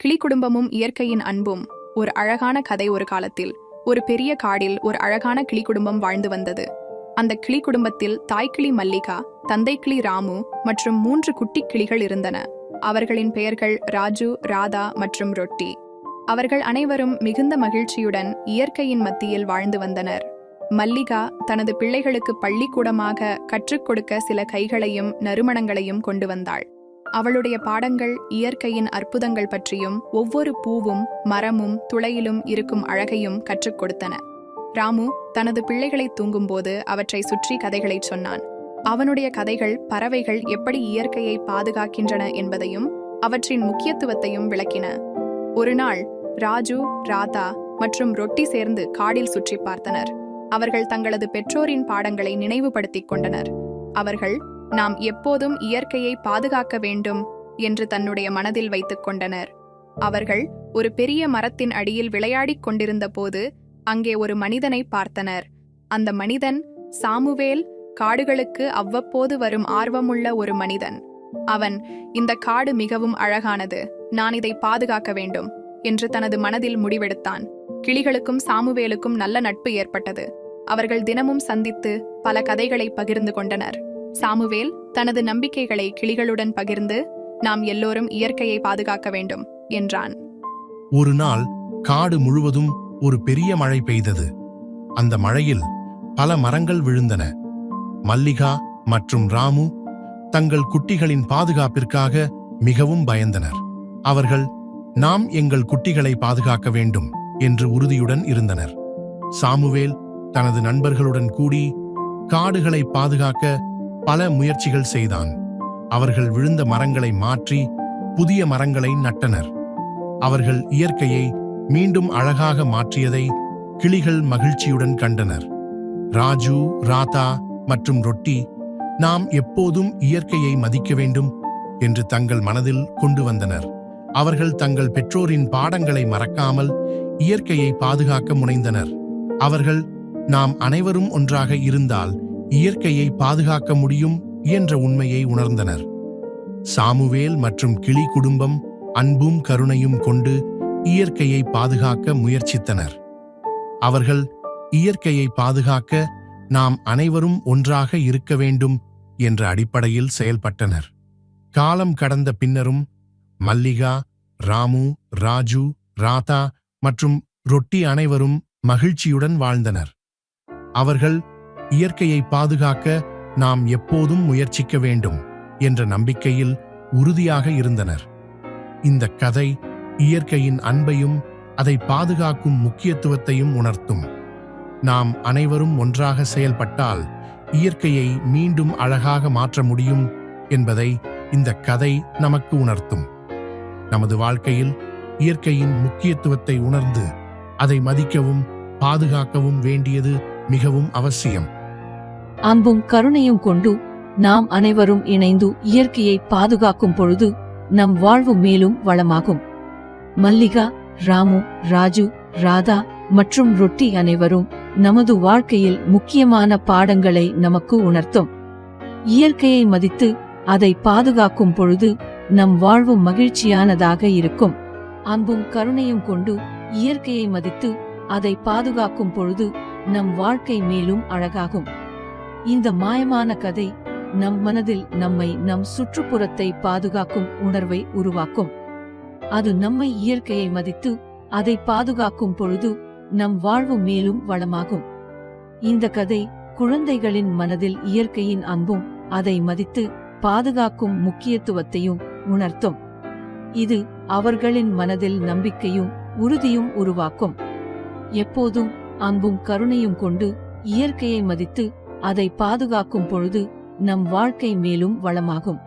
கிளி குடும்பமும் இயற்கையின் அன்பும். ஒரு அழகான கதை. ஒரு காலத்தில் ஒரு பெரிய காடில் ஒரு அழகான கிளி குடும்பம் வாழ்ந்து வந்தது. அந்த கிளி குடும்பத்தில் தாய்க்கிளி மல்லிகா, தந்தைக்கிளி ராமு மற்றும் 3 குட்டி கிளிகள் இருந்தன. அவர்களின் பெயர்கள் ராஜு, ராதா மற்றும் ரொட்டி. அவர்கள் அனைவரும் மிகுந்த மகிழ்ச்சியுடன் இயற்கையின் மத்தியில் வாழ்ந்து வந்தனர். மல்லிகா தனது பிள்ளைகளுக்கு பள்ளிக்கூடமாக கற்றுக் கொடுக்க சில கைகளையும் நறுமணங்களையும் கொண்டு வந்தாள். அவளுடைய பாடங்கள் இயற்கையின் அற்புதங்கள் பற்றியும் ஒவ்வொரு பூவும் மரமும் துளையிலும் இருக்கும் அழகையும் கற்றுக் கொடுத்தன. ராமு தனது பிள்ளைகளை தூங்கும்போது அவற்றை சுற்றி கதைகளை சொன்னான். அவனுடைய கதைகள் பறவைகள் எப்படி இயற்கையை பாதுகாக்கின்றன என்பதையும் அவற்றின் முக்கியத்துவத்தையும் விளக்கின. ஒரு நாள் ராஜு, ராதா மற்றும் ரொட்டி சேர்ந்து காடில் சுற்றி பார்த்தனர். அவர்கள் தங்களது பெற்றோரின் பாடங்களை நினைவுபடுத்திக் கொண்டனர். அவர்கள் நாம் எப்போதும் இயற்கையை பாதுகாக்க வேண்டும் என்று தன்னுடைய மனதில் வைத்துக் கொண்டனர். அவர்கள் ஒரு பெரிய மரத்தின் அடியில் விளையாடிக் கொண்டிருந்த போது அங்கே ஒரு மனிதனை பார்த்தனர். அந்த மனிதன் சாமுவேல், காடுகளுக்கு அவ்வப்போது வரும் ஆர்வமுள்ள ஒரு மனிதன். அவன், இந்த காடு மிகவும் அழகானது, நான் இதை பாதுகாக்க வேண்டும் என்று தனது மனதில் முடிவெடுத்தான். கிளிகளுக்கும் சாமுவேலுக்கும் நல்ல நட்பு ஏற்பட்டது. அவர்கள் தினமும் சந்தித்து பல கதைகளை பகிர்ந்து கொண்டனர். சாமுவேல் தனது நம்பிக்கைகளை கிளிகளுடன் பகிர்ந்து, நாம் எல்லோரும் இயற்கையை பாதுகாக்க வேண்டும் என்றான். ஒரு நாள் காடு முழுவதும் ஒரு பெரிய மழை பெய்தது. அந்த மழையில் பல மரங்கள் விழுந்தன. மல்லிகா மற்றும் ராமு தங்கள் குட்டிகளின் பாதுகாப்பிற்காக மிகவும் பயந்தனர். அவர்கள், நாம் எங்கள் குட்டிகளை பாதுகாக்க வேண்டும் என்று உறுதியுடன் இருந்தனர். சாமுவேல் தனது நண்பர்களுடன் கூடி காடுகளை பாதுகாக்க பல முயற்சிகள் செய்தான். அவர்கள் விழுந்த மரங்களை மாற்றி புதிய மரங்களை நட்டனர். அவர்கள் இயற்கையை மீண்டும் அழகாக மாற்றியதை கிளிகள் மகிழ்ச்சியுடன் கண்டனர். ராஜு, ராதா மற்றும் ரொட்டி, நாம் எப்போதும் இயற்கையை மதிக்க வேண்டும் என்று தங்கள் மனதில் கொண்டு வந்தனர். அவர்கள் தங்கள் பெற்றோரின் பாடங்களை மறக்காமல் இயற்கையை பாதுகாக்க முனைந்தனர். அவர்கள், நாம் அனைவரும் ஒன்றாக இருந்தால் இயற்கையை பாதுகாக்க முடியும் என்ற உண்மையை உணர்ந்தனர். சாமுவேல் மற்றும் கிளி குடும்பம் அன்பும் கருணையும் கொண்டு இயற்கையை பாதுகாக்க முயற்சித்தனர். அவர்கள் இயற்கையை பாதுகாக்க நாம் அனைவரும் ஒன்றாக இருக்க வேண்டும் என்ற அடிப்படையில் செயல்பட்டனர். காலம் கடந்த பின்னரும் மல்லிகா, ராமு, ராஜு, ராதா மற்றும் ரொட்டி அனைவரும் மகிழ்ச்சியுடன் வாழ்ந்தனர். அவர்கள் இயற்கையை பாதுகாக்க நாம் எப்போதும் முயற்சிக்க வேண்டும் என்ற நம்பிக்கையில் உறுதியாக இருந்தனர். இந்த கதை இயற்கையின் அன்பையும் அதை பாதுகாக்கும் முக்கியத்துவத்தையும் உணர்த்தும். நாம் அனைவரும் ஒன்றாக செயல்பட்டால் இயற்கையை மீண்டும் அழகாக மாற்ற முடியும் என்பதை இந்த கதை நமக்கு உணர்த்தும். நமது வாழ்க்கையில் இயற்கையின் முக்கியத்துவத்தை உணர்ந்து அதை மதிக்கவும் பாதுகாக்கவும் வேண்டியது மிகவும் அவசியம். அன்பும் கருணையும் கொண்டு நாம் அனைவரும் இணைந்து இயற்கையை பாதுகாக்கும் பொழுது நம் வாழ்வு மேலும் வளமாகும். மல்லிகா, ராமு, ராஜு, ராதா மற்றும் ரொட்டி அனைவரும் நமது வாழ்க்கையில் முக்கியமான பாடங்களை நமக்கு உணர்த்தும். இயற்கையை மதித்து அதை பாதுகாக்கும் பொழுது நம் வாழ்வு மகிழ்ச்சியானதாக இருக்கும். அன்பும் கருணையும் கொண்டு இயற்கையை மதித்து அதை பாதுகாக்கும் பொழுது நம் வாழ்க்கை மேலும் அழகாகும். இந்த மாயமான கதை நம் மனதில் நம்மை, நம் சுற்றுப்புறத்தை பாதுகாக்கும் உணர்வை உருவாக்கும். அது நம்மை இயற்கையை மதித்து அதை பாதுகாக்கும் பொழுது நம் வாழ்வு மேலும் வளமாகும். இந்த கதை குழந்தைகளின் மனதில் இயற்கையின் அன்பும் அதை மதித்து பாதுகாக்கும் முக்கியத்துவத்தையும் உணர்த்தும். இது அவர்களின் மனதில் நம்பிக்கையும் உறுதியும் உருவாக்கும். எப்போதும் அன்பும் கருணையும் கொண்டு இயற்கையை மதித்து அதை பாதுகாக்கும் பொழுது நம் வாழ்க்கை மேலும் வளமாகும்.